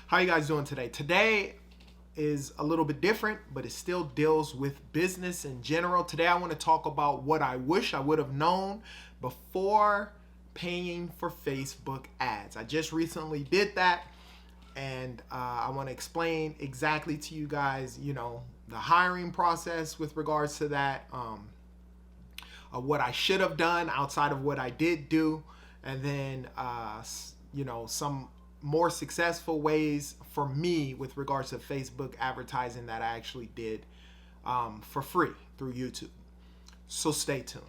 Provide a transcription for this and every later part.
How you guys doing today? Today is a little bit different, but it still deals with business in general. Today I want to talk about what I wish I would have known before paying for Facebook ads. I just recently did that, and I want to explain exactly to you guys, the hiring process with regards to that, what I should have done outside of what I did do, and then some more successful ways for me with regards to Facebook advertising that I actually did for free through YouTube. So stay tuned.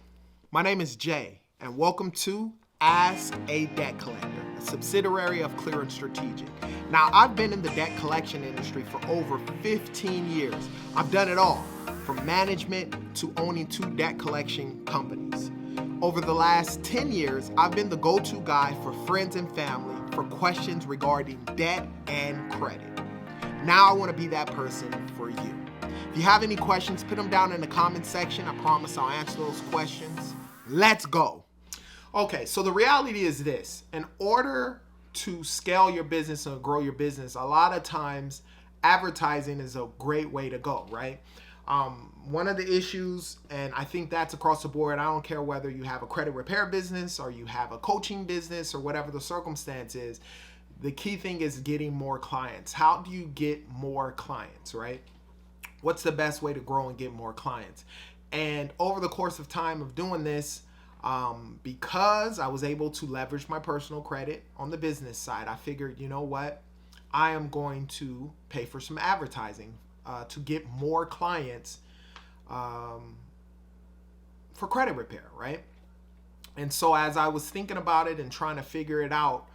My name is Jay, and welcome to Ask a Debt Collector, a subsidiary of Clear and Strategic. Now, I've been in the debt collection industry for over 15 years. I've done it all, from management to owning 2 debt collection companies. Over the last 10 years, I've been the go-to guy for friends and family for questions regarding debt and credit. Now I want to be that person for you. If you have any questions, put them down in the comment section. I promise I'll answer those questions. Let's go. Okay, so the reality is this. In order to scale your business and grow your business, a lot of times advertising is a great way to go, right? One of the issues, and I think that's across the board, I don't care whether you have a credit repair business or you have a coaching business or whatever the circumstance is, the key thing is getting more clients. How do you get more clients, right? What's the best way to grow and get more clients? And over the course of time of doing this, because I was able to leverage my personal credit on the business side, I figured, you know what? I am going to pay for some advertising to get more clients for credit repair, right? And so as I was thinking about it and trying to figure it out,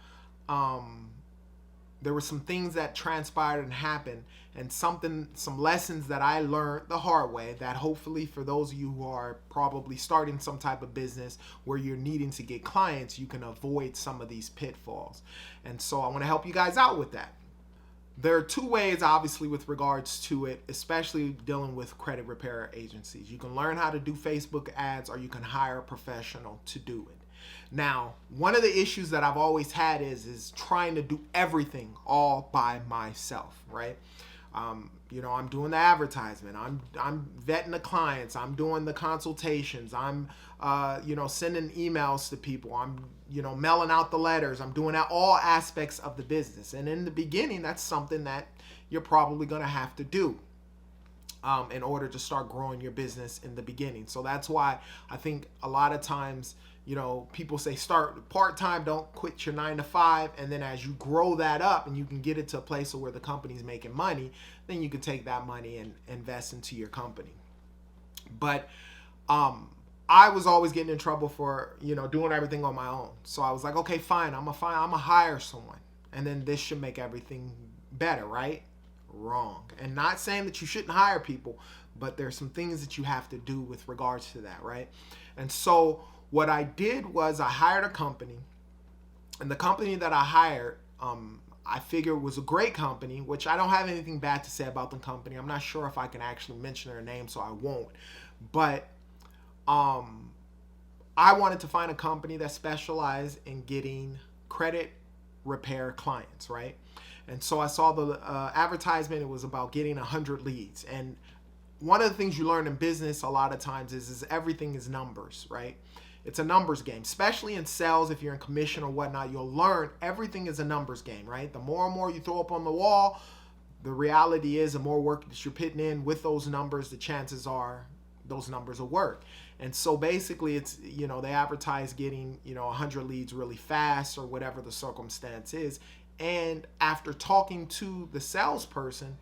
there were some things that transpired and happened, and some lessons that I learned the hard way that hopefully for those of you who are probably starting some type of business where you're needing to get clients, you can avoid some of these pitfalls. And so I want to help you guys out with that. There are 2 ways, obviously, with regards to it, especially dealing with credit repair agencies. You can learn how to do Facebook ads, or you can hire a professional to do it. Now, one of the issues that I've always had is trying to do everything all by myself, right? I'm doing the advertisement, I'm vetting the clients, I'm doing the consultations, I'm sending emails to people, I'm mailing out the letters, I'm doing all aspects of the business. And in the beginning, that's something that you're probably going to have to do in order to start growing your business in the beginning. So that's why I think a lot of times, people say start part-time, don't quit your 9 to 5. And then as you grow that up and you can get it to a place where the company's making money, then you can take that money and invest into your company. But I was always getting in trouble for, doing everything on my own. So I was like, okay, fine, I'm gonna hire someone. And then this should make everything better, right? Wrong. And not saying that you shouldn't hire people, but there's some things that you have to do with regards to that, right? And so what I did was I hired a company, and the company that I hired, I figured was a great company, which I don't have anything bad to say about the company. I'm not sure if I can actually mention their name, so I won't. But I wanted to find a company that specialized in getting credit repair clients, right? And so I saw the advertisement. It was about getting 100 leads. And one of the things you learn in business a lot of times is everything is numbers, right? It's a numbers game, especially in sales. If you're in commission or whatnot, you'll learn everything is a numbers game, right? The more and more you throw up on the wall, the reality is the more work that you're putting in with those numbers, the chances are those numbers will work. And so basically it's, they advertise getting, 100 leads really fast or whatever the circumstance is. And after talking to the salesperson,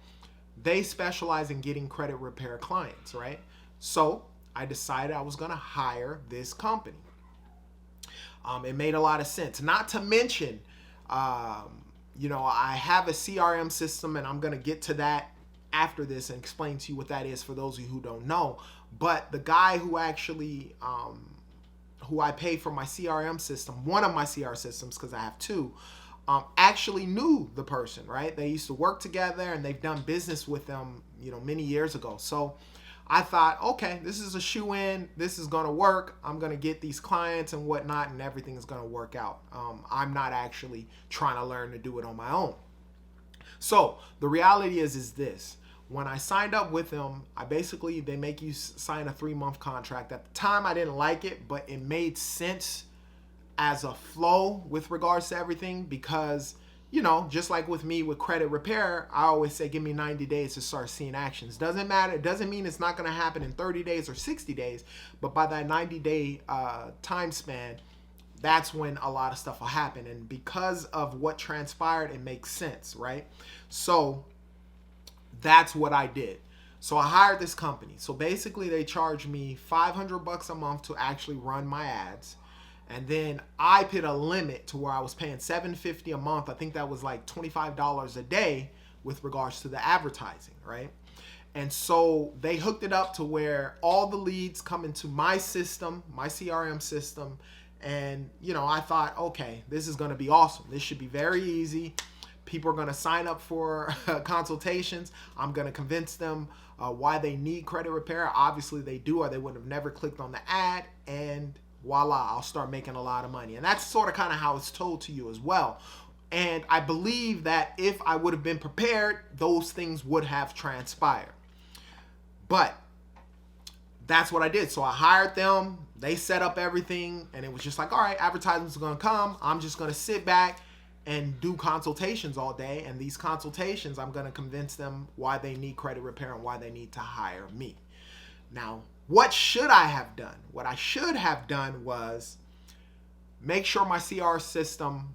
they specialize in getting credit repair clients, right? So I decided I was going to hire this company. It made a lot of sense. Not to mention, I have a CRM system, and I'm going to get to that after this and explain to you what that is for those of you who don't know. But the guy who actually, who I pay for my CRM system, one of my CRM systems, because I have 2, actually knew the person, right? They used to work together, and they've done business with them, many years ago. So I thought, okay, this is a shoe-in. This is going to work. I'm going to get these clients and whatnot, and everything is going to work out. I'm not actually trying to learn to do it on my own. So the reality is this. When I signed up with them, they make you sign a 3-month contract. At the time, I didn't like it, but it made sense as a flow with regards to everything because, just like with me with credit repair, I always say give me 90 days to start seeing actions. Doesn't matter. It doesn't mean it's not going to happen in 30 days or 60 days, but by that 90-day time span, that's when a lot of stuff will happen. And because of what transpired, it makes sense, right? So that's what I did. So I hired this company. So basically they charged me $500 a month to actually run my ads. And then I put a limit to where I was paying $750 a month. I think that was like $25 a day with regards to the advertising, right? And so they hooked it up to where all the leads come into my system, my CRM system. And, I thought, okay, this is going to be awesome. This should be very easy. People are going to sign up for consultations. I'm going to convince them why they need credit repair. Obviously they do, or they would have never clicked on the ad, and voila, I'll start making a lot of money. And that's sort of kind of how it's told to you as well. And I believe that if I would have been prepared, those things would have transpired. But that's what I did. So I hired them. They set up everything, and it was just like, all right, advertisements are going to come. I'm just going to sit back and do consultations all day. And these consultations, I'm going to convince them why they need credit repair and why they need to hire me. Now, what should I have done? What I should have done was make sure my CR system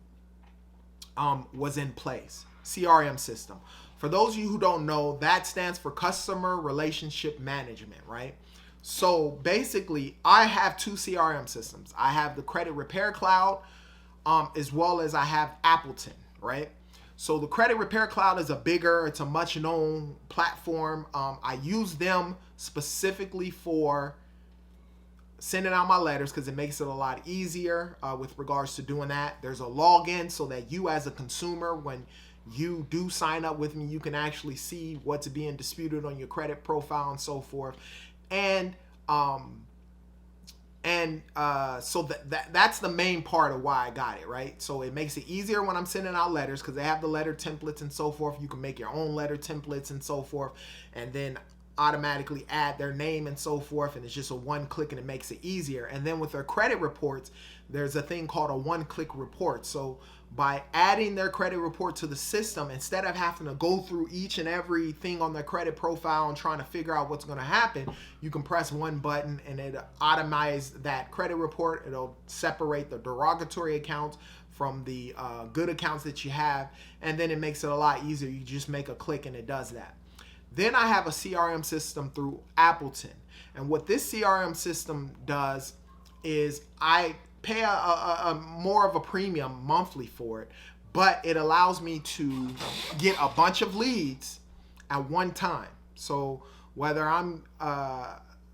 was in place. CRM system. For those of you who don't know, that stands for Customer Relationship Management, right? So basically, I have 2 CRM systems. I have the Credit Repair Cloud, as well as I have Appleton, right? So the Credit Repair Cloud is it's a much known platform. I use them specifically for sending out my letters because it makes it a lot easier with regards to doing that. There's a login so that you as a consumer, when you do sign up with me, you can actually see what's being disputed on your credit profile and so forth. And so that's the main part of why I got it, right? So it makes it easier when I'm sending out letters because they have the letter templates and so forth. You can make your own letter templates and so forth, and then automatically add their name and so forth, and it's just a one click and it makes it easier. And then with their credit reports, there's a thing called a one-click report. So by adding their credit report to the system, instead of having to go through each and every thing on their credit profile and trying to figure out what's going to happen, you can press one button and it automates that credit report. It'll separate the derogatory accounts from the good accounts that you have, and then it makes it a lot easier. You just make a click and it does that. Then I have a CRM system through Appleton, and what this CRM system does is I pay a more of a premium monthly for it, but it allows me to get a bunch of leads at one time. So whether I'm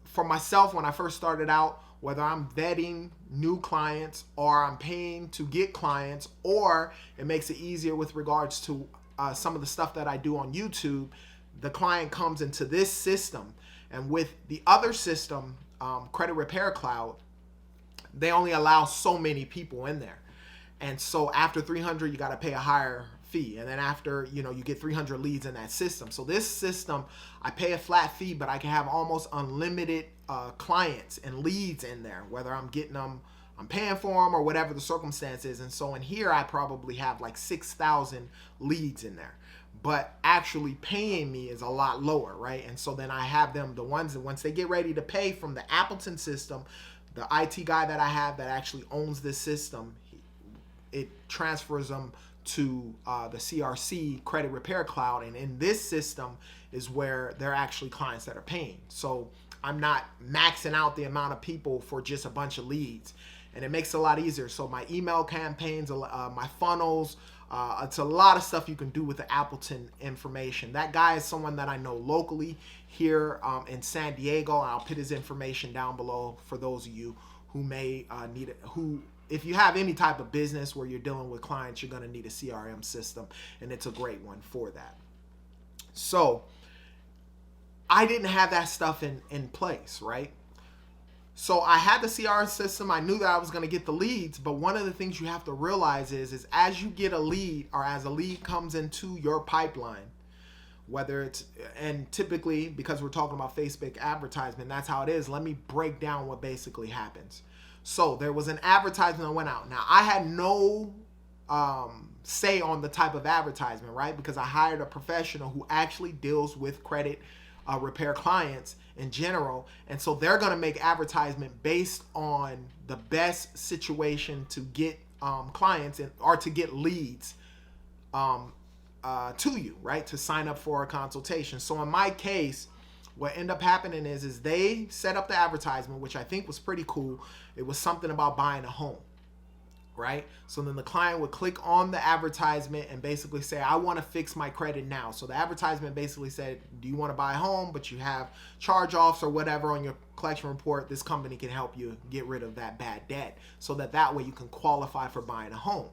for myself, when I first started out, whether I'm vetting new clients or I'm paying to get clients, or it makes it easier with regards to some of the stuff that I do on YouTube, the client comes into this system. And with the other system, Credit Repair Cloud, they only allow so many people in there. And so after 300, you got to pay a higher fee. And then after, you get 300 leads in that system. So this system, I pay a flat fee, but I can have almost unlimited clients and leads in there, whether I'm getting them, I'm paying for them, or whatever the circumstance is. And so in here, I probably have like 6,000 leads in there. But actually paying me is a lot lower, right? And so then I have them, the ones that once they get ready to pay from the Appleton system, the IT guy that I have that actually owns this system, it transfers them to the CRC Credit Repair Cloud. And in this system is where they're actually clients that are paying. So I'm not maxing out the amount of people for just a bunch of leads. And it makes it a lot easier. So my email campaigns, my funnels, it's a lot of stuff you can do with the Appleton information. That guy is someone that I know locally here in San Diego. I'll put his information down below for those of you who may need it. If you have any type of business where you're dealing with clients, you're going to need a CRM system, and it's a great one for that. So I didn't have that stuff in place, right? So I had the CRM system. I knew that I was going to get the leads, but one of the things you have to realize is as you get a lead, or as a lead comes into your pipeline, whether it's, and typically because we're talking about Facebook advertisement, that's how it is. Let me break down what basically happens. So there was an advertisement that went out. Now I had no say on the type of advertisement, right? Because I hired a professional who actually deals with credit repair clients in general, and so they're going to make advertisement based on the best situation to get clients or to get leads to you, right? To sign up for a consultation. So in my case, what ended up happening is they set up the advertisement, which I think was pretty cool. It was something about buying a home, right? So then the client would click on the advertisement and basically say, I want to fix my credit now. So the advertisement basically said, do you want to buy a home, but you have charge-offs or whatever on your collection report? This company can help you get rid of that bad debt so that way you can qualify for buying a home.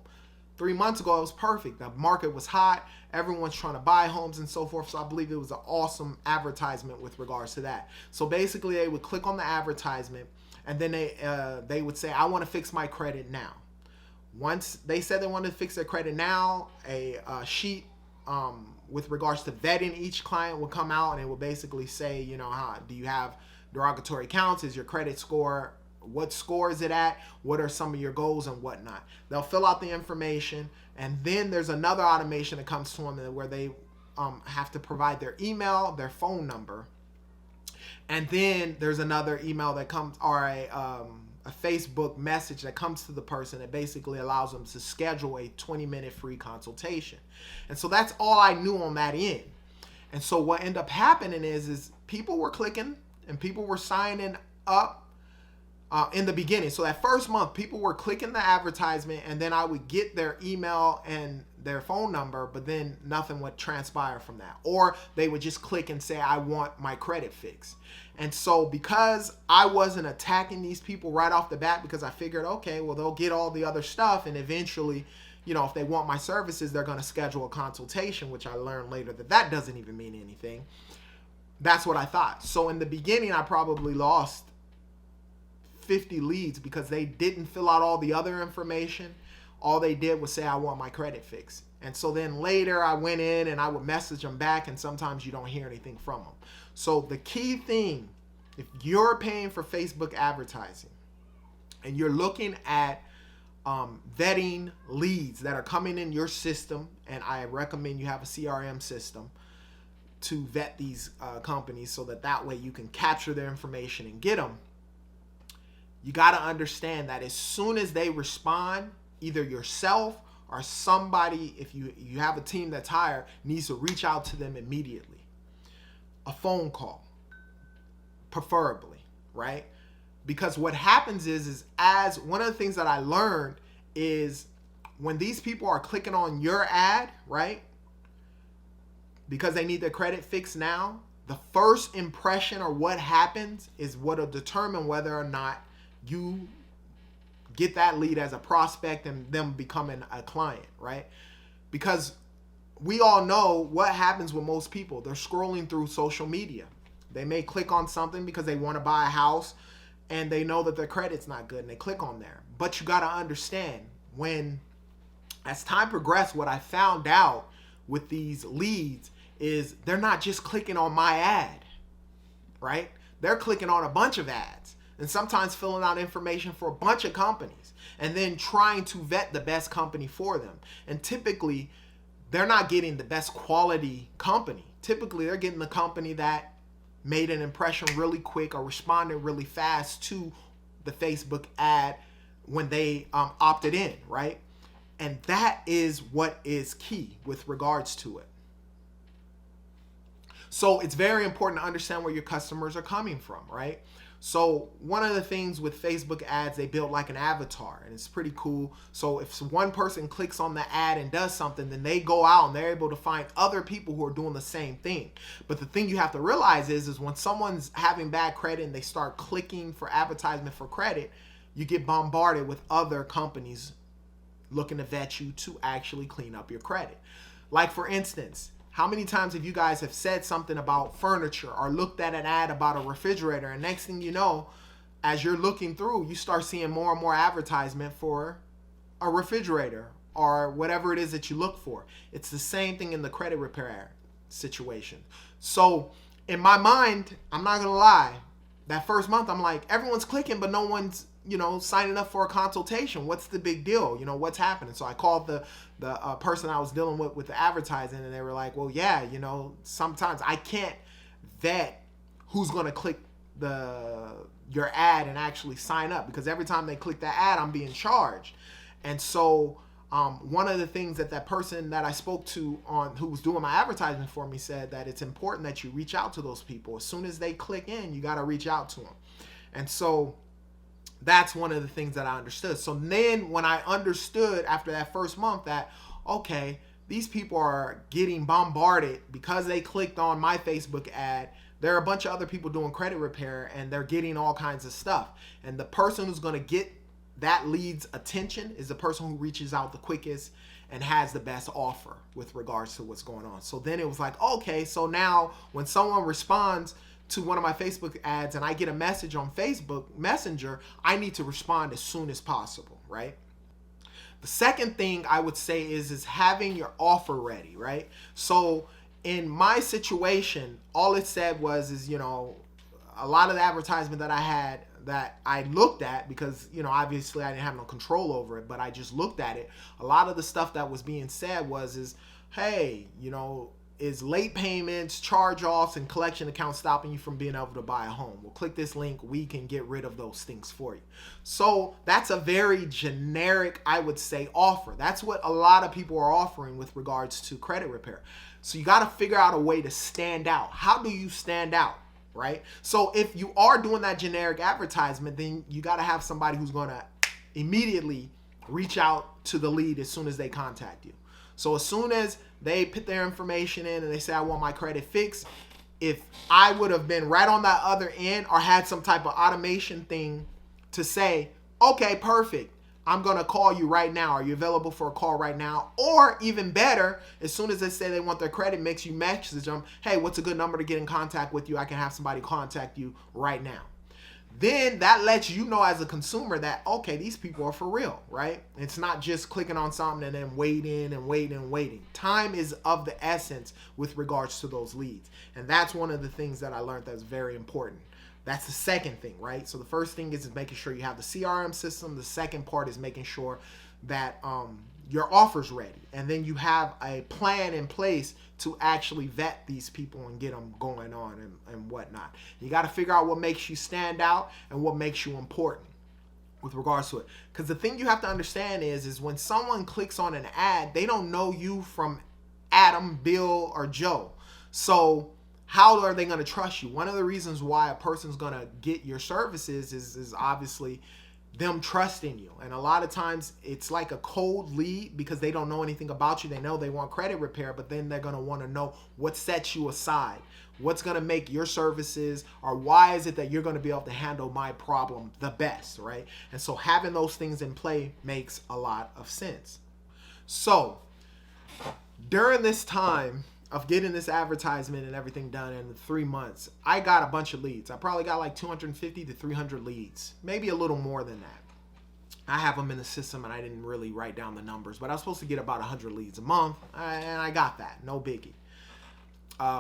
3 months ago, it was perfect. The market was hot. Everyone's trying to buy homes and so forth. So I believe it was an awesome advertisement with regards to that. So basically, they would click on the advertisement and then they would say, I want to fix my credit now. Once they said they wanted to fix their credit now, a sheet with regards to vetting each client would come out, and it would basically say, you know, do you have derogatory accounts? Is your credit score, what score is it at? What are some of your goals and whatnot? They'll fill out the information, and then there's another automation that comes to them where they have to provide their email, their phone number, and then there's another email that comes, or a Facebook message that comes to the person that basically allows them to schedule a 20-minute free consultation. And so that's all I knew on that end. And so what ended up happening is people were clicking and people were signing up in the beginning. So that first month, people were clicking the advertisement, and then I would get their email and their phone number, but then nothing would transpire from that. Or they would just click and say, I want my credit fixed. And so because I wasn't attacking these people right off the bat, because I figured, okay, well, they'll get all the other stuff, and eventually, you know, if they want my services, they're going to schedule a consultation, which I learned later that doesn't even mean anything. That's what I thought. So in the beginning, I probably lost 50 leads because they didn't fill out all the other information. All they did was say, I want my credit fixed. And so then later I went in and I would message them back, and sometimes you don't hear anything from them. So the key thing, if you're paying for Facebook advertising and you're looking at vetting leads that are coming in your system, and I recommend you have a CRM system to vet these companies so that way you can capture their information and get them. You got to understand that as soon as they respond, either yourself or somebody, if you have a team that's hired, needs to reach out to them immediately. A phone call, preferably, right? Because what happens is as one of the things that I learned is when these people are clicking on your ad, right? Because they need their credit fixed now, the first impression or what happens is what will determine whether or not you get that lead as a prospect and them becoming a client, right? Because we all know what happens with most people. They're scrolling through social media. They may click on something because they want to buy a house and they know that their credit's not good and they click on there. But you got to understand, when as time progressed, what I found out with these leads is they're not just clicking on my ad, right? They're clicking on a bunch of ads and sometimes filling out information for a bunch of companies and then trying to vet the best company for them. And typically, they're not getting the best quality company. Typically, they're getting the company that made an impression really quick or responded really fast to the Facebook ad when they opted in, right? And that is what is key with regards to it. So it's very important to understand where your customers are coming from, right? So one of the things with Facebook ads, they build like an avatar, and it's pretty cool. So if one person clicks on the ad and does something, then they go out and they're able to find other people who are doing the same thing. But the thing you have to realize is when someone's having bad credit and they start clicking for advertisement for credit, you get bombarded with other companies looking to vet you to actually clean up your credit. Like for instance, how many times have you guys said something about furniture or looked at an ad about a refrigerator, and next thing you know, as you're looking through, you start seeing more and more advertisement for a refrigerator or whatever it is that you look for. It's the same thing in the credit repair situation. So in my mind, I'm not gonna lie, that first month I'm like, everyone's clicking, but no one's, signing up for a consultation. What's the big deal? What's happening? So I called the person I was dealing with the advertising, and they were like, well, yeah, sometimes I can't vet who's gonna click your ad and actually sign up, because every time they click that ad, I'm being charged. And so one of the things that person that I spoke to who was doing my advertising for me said that it's important that you reach out to those people. As soon as they click in, you got to reach out to them. And so that's one of the things that I understood. So then when I understood after that first month that, okay, these people are getting bombarded because they clicked on my Facebook ad. There are a bunch of other people doing credit repair, and they're getting all kinds of stuff. And the person who's going to get that lead's attention is the person who reaches out the quickest and has the best offer with regards to what's going on. So then it was like, okay, so now when someone responds to one of my Facebook ads and I get a message on Facebook Messenger, I need to respond as soon as possible, right? The second thing I would say is having your offer ready, right? So in my situation, all it said was, a lot of the advertisement that I had that I looked at, because, obviously I didn't have no control over it, but I just looked at it. A lot of the stuff that was being said is, hey, is late payments, charge-offs, and collection accounts stopping you from being able to buy a home? Well, click this link. We can get rid of those things for you. So that's a very generic, I would say, offer. That's what a lot of people are offering with regards to credit repair. So you got to figure out a way to stand out. How do you stand out, right? So if you are doing that generic advertisement, then you got to have somebody who's going to immediately reach out to the lead as soon as they contact you. So as soon as they put their information in and they say, I want my credit fixed, if I would have been right on that other end or had some type of automation thing to say, okay, perfect, I'm going to call you right now. Are you available for a call right now? Or even better, as soon as they say they want their credit mix, you message them, hey, what's a good number to get in contact with you? I can have somebody contact you right now. Then that lets you know as a consumer that, okay, these people are for real, right? It's not just clicking on something and then waiting and waiting and waiting. Time is of the essence with regards to those leads. And that's one of the things that I learned that's very important. That's the second thing, right? So the first thing is making sure you have the CRM system. The second part is making sure that your offer's ready. And then you have a plan in place to actually vet these people and get them going on and whatnot. You got to figure out what makes you stand out and what makes you important with regards to it. Because the thing you have to understand is when someone clicks on an ad, they don't know you from Adam, Bill, or Joe. So how are they going to trust you? One of the reasons why a person's going to get your services is obviously them trusting you. And a lot of times it's like a cold lead because they don't know anything about you. They know they want credit repair, but then they're going to want to know what sets you aside. What's going to make your services, or why is it that you're going to be able to handle my problem the best, right? And so having those things in play makes a lot of sense. So during this time of getting this advertisement and everything done in 3 months, I got a bunch of leads. I probably got like 250 to 300 leads, maybe a little more than that. I have them in the system and I didn't really write down the numbers, but I was supposed to get about 100 leads a month, and I got that, no biggie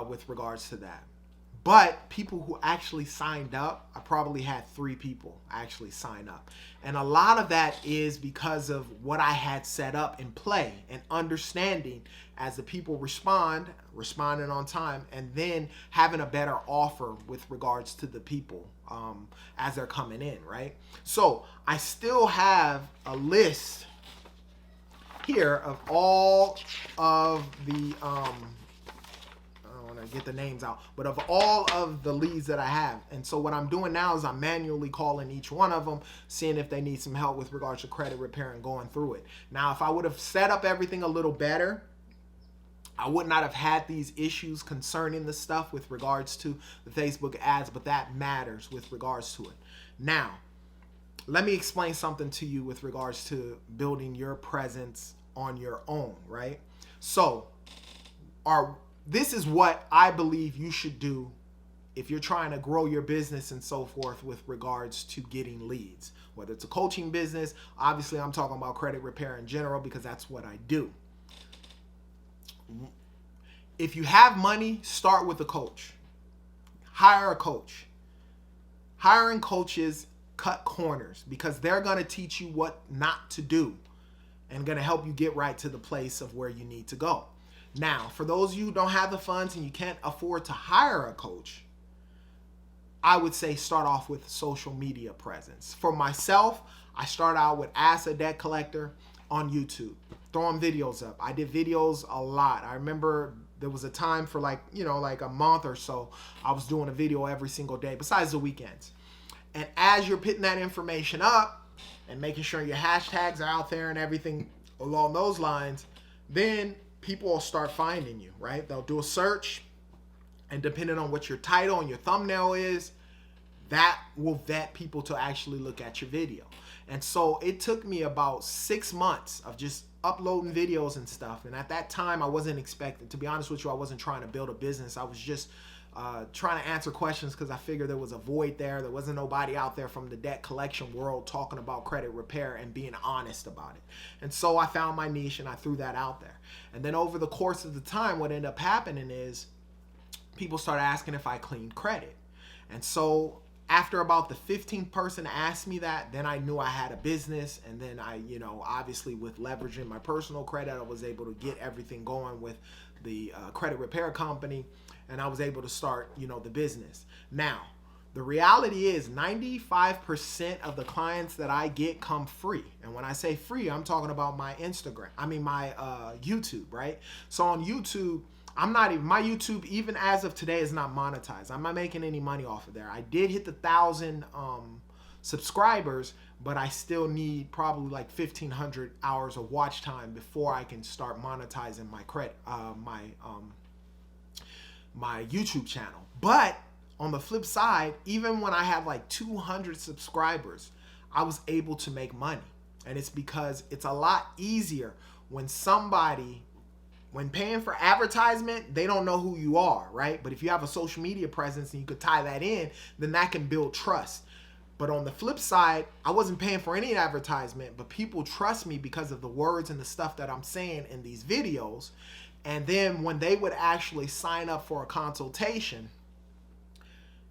with regards to that. But people who actually signed up, I probably had 3 people actually sign up. And a lot of that is because of what I had set up in play and understanding as the people responding on time, and then having a better offer with regards to the people as they're coming in, right? So I still have a list here of all of the get the names out, but of all of the leads that I have. And so what I'm doing now is I'm manually calling each one of them, seeing if they need some help with regards to credit repair and going through it. Now, if I would have set up everything a little better, I would not have had these issues concerning the stuff with regards to the Facebook ads, but that matters with regards to it. Now, let me explain something to you with regards to building your presence on your own, right? So, this is what I believe you should do if you're trying to grow your business and so forth with regards to getting leads. Whether it's a coaching business, obviously I'm talking about credit repair in general because that's what I do. If you have money, start with a coach. Hire a coach. Hiring coaches cut corners because they're going to teach you what not to do and going to help you get right to the place of where you need to go. Now, for those of you who don't have the funds and you can't afford to hire a coach, I would say start off with social media presence. For myself, I start out with Ask a Debt Collector on YouTube, throwing videos up. I did videos a lot. I remember there was a time for like a month or so, I was doing a video every single day besides the weekends. And as you're putting that information up and making sure your hashtags are out there and everything along those lines, then people will start finding you, right? They'll do a search, and depending on what your title and your thumbnail is, that will vet people to actually look at your video. And so it took me about 6 months of just uploading videos and stuff. And at that time, I wasn't expecting, to be honest with you, I wasn't trying to build a business. I was just trying to answer questions because I figured there was a void there. There wasn't nobody out there from the debt collection world talking about credit repair and being honest about it. And so I found my niche and I threw that out there. And then over the course of the time, what ended up happening is people started asking if I cleaned credit. And so after about the 15th person asked me that, then I knew I had a business. And then I, obviously with leveraging my personal credit, I was able to get everything going with the credit repair company. And I was able to start, the business. Now, the reality is 95% of the clients that I get come free. And when I say free, I'm talking about my my YouTube, right? So on YouTube, my YouTube, even as of today, is not monetized. I'm not making any money off of there. I did hit the 1,000 subscribers, but I still need probably like 1,500 hours of watch time before I can start monetizing my my YouTube channel. But on the flip side, even when I had like 200 subscribers, I was able to make money. And it's because it's a lot easier when paying for advertisement, they don't know who you are, right? But if you have a social media presence and you could tie that in, then that can build trust. But on the flip side, I wasn't paying for any advertisement, but people trust me because of the words and the stuff that I'm saying in these videos. And then when they would actually sign up for a consultation,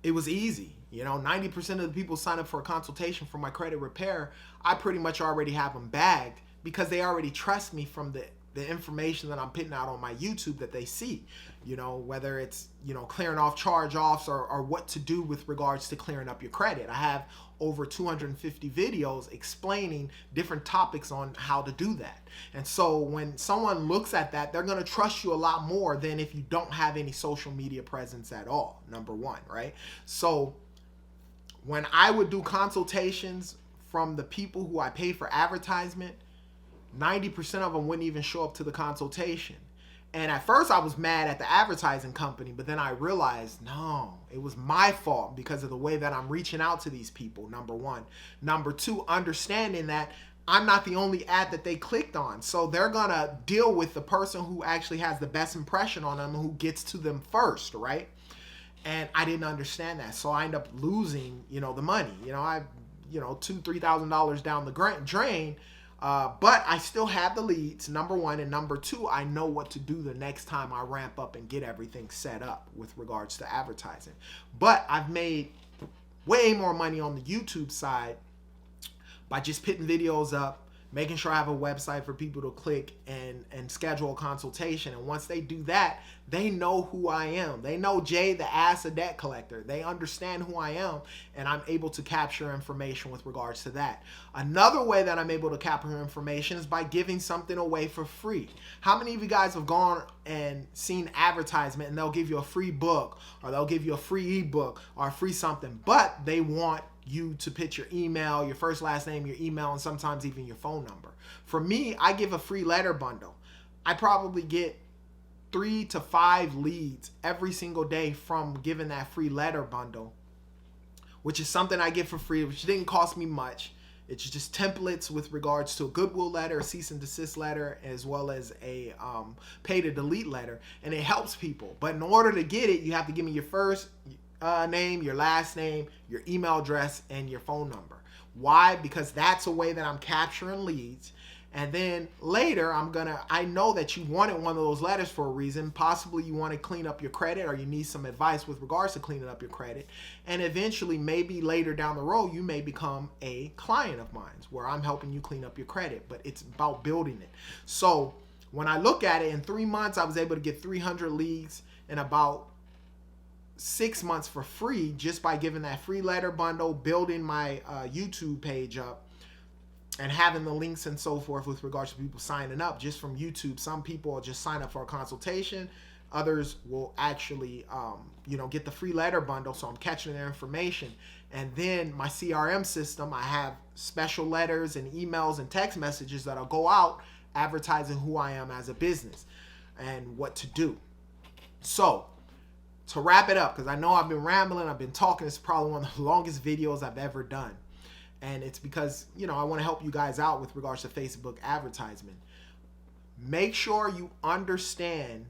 it was easy. 90% of the people sign up for a consultation for my credit repair, I pretty much already have them bagged because they already trust me from the information that I'm putting out on my YouTube that they see, whether it's, clearing off charge-offs or what to do with regards to clearing up your credit. I have over 250 videos explaining different topics on how to do that. And so when someone looks at that, they're going to trust you a lot more than if you don't have any social media presence at all, number one, right? So when I would do consultations from the people who I pay for advertisement, 90% of them wouldn't even show up to the consultation. And at first I was mad at the advertising company, but then I realized, no, it was my fault because of the way that I'm reaching out to these people, number one. Number two, understanding that I'm not the only ad that they clicked on. So they're going to deal with the person who actually has the best impression on them, who gets to them first, right? And I didn't understand that. So I end up losing, the money. I $2,000-$3,000 down the drain. But I still have the leads, number one. And number two, I know what to do the next time I ramp up and get everything set up with regards to advertising. But I've made way more money on the YouTube side by just putting videos up, making sure I have a website for people to click and schedule a consultation. And once they do that, they know who I am. They know Jay, the Ask a Debt Collector. They understand who I am, and I'm able to capture information with regards to that. Another way that I'm able to capture information is by giving something away for free. How many of you guys have gone and seen advertisement and they'll give you a free book, or they'll give you a free ebook or a free something, but they want you to put your email, your first, last name, your email, and sometimes even your phone number. For me, I give a free letter bundle. I probably get 3 to 5 leads every single day from giving that free letter bundle, which is something I get for free, which didn't cost me much. It's just templates with regards to a Goodwill letter, a cease and desist letter, as well as a pay to delete letter, and it helps people. But in order to get it, you have to give me your first, name, your last name, your email address, and your phone number. Why? Because that's a way that I'm capturing leads. And then later, I know that you wanted one of those letters for a reason. Possibly you want to clean up your credit, or you need some advice with regards to cleaning up your credit. And eventually, maybe later down the road, you may become a client of mine where I'm helping you clean up your credit. But it's about building it. So when I look at it, in 3 months, I was able to get 300 leads in about 6 months for free, just by giving that free letter bundle, building my YouTube page up, and having the links and so forth with regards to people signing up just from YouTube. Some people will just sign up for a consultation. Others will actually, get the free letter bundle. So I'm catching their information. And then my CRM system, I have special letters and emails and text messages that'll go out advertising who I am as a business and what to do. So to wrap it up, because I know I've been rambling, I've been talking, it's probably one of the longest videos I've ever done. And it's because, I want to help you guys out with regards to Facebook advertisement. Make sure you understand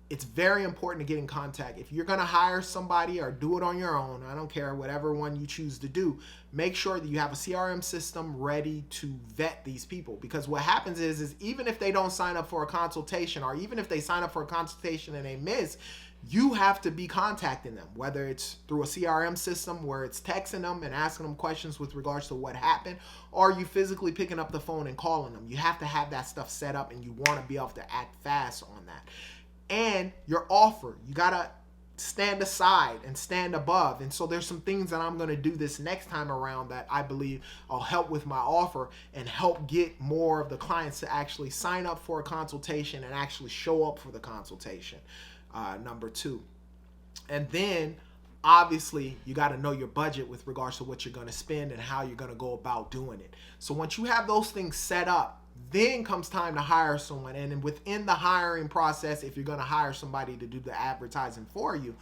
it's very important to get in contact. If you're going to hire somebody or do it on your own, I don't care, whatever one you choose to do, make sure that you have a CRM system ready to vet these people. Because what happens is even if they don't sign up for a consultation, or even if they sign up for a consultation and they miss, you have to be contacting them, whether it's through a CRM system where it's texting them and asking them questions with regards to what happened, or you physically picking up the phone and calling them. You have to have that stuff set up, and you want to be able to act fast on that. And your offer, you got to stand aside and stand above. And so there's some things that I'm going to do this next time around that I believe will help with my offer and help get more of the clients to actually sign up for a consultation and actually show up for the consultation. Number 2. And then obviously you got to know your budget with regards to what you're going to spend and how you're going to go about doing it. So once you have those things set up, then comes time to hire someone. And within the hiring process, if you're going to hire somebody to do the advertising for you,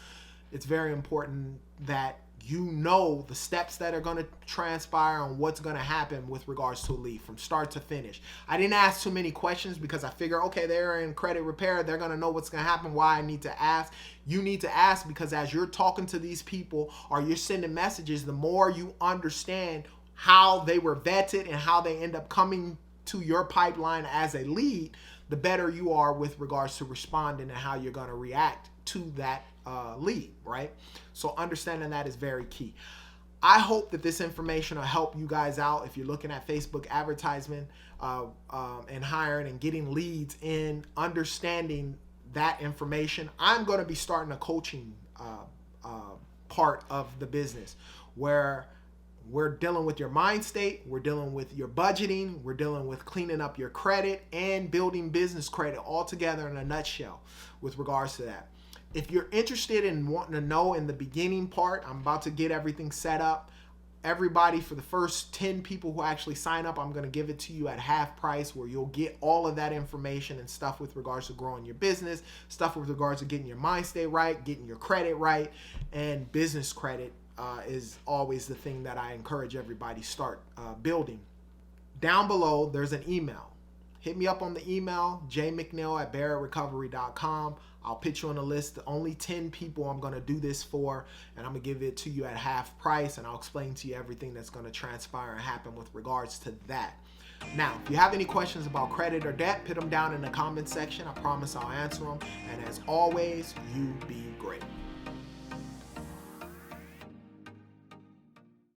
it's very important that you know the steps that are going to transpire and what's going to happen with regards to a lead from start to finish. I didn't ask too many questions because I figure, okay, they're in credit repair. They're going to know what's going to happen, why I need to ask. You need to ask because as you're talking to these people or you're sending messages, the more you understand how they were vetted and how they end up coming to your pipeline as a lead, the better you are with regards to responding and how you're going to react to that lead, right? So understanding that is very key. I hope that this information will help you guys out if you're looking at Facebook advertisement and hiring and getting leads in understanding that information. I'm going to be starting a coaching part of the business where we're dealing with your mind state, we're dealing with your budgeting, we're dealing with cleaning up your credit and building business credit all together in a nutshell with regards to that. If you're interested in wanting to know in the beginning part, I'm about to get everything set up. Everybody, for the first 10 people who actually sign up, I'm going to give it to you at half price where you'll get all of that information and stuff with regards to growing your business, stuff with regards to getting your mind state right, getting your credit right, and business credit is always the thing that I encourage everybody start building. Down below, there's an email. Hit me up on the email, jmcneil@barrettrecovery.com. I'll put you on a list. Only 10 people I'm going to do this for, and I'm going to give it to you at half price, and I'll explain to you everything that's going to transpire and happen with regards to that. Now, if you have any questions about credit or debt, put them down in the comment section. I promise I'll answer them. And as always, you be great.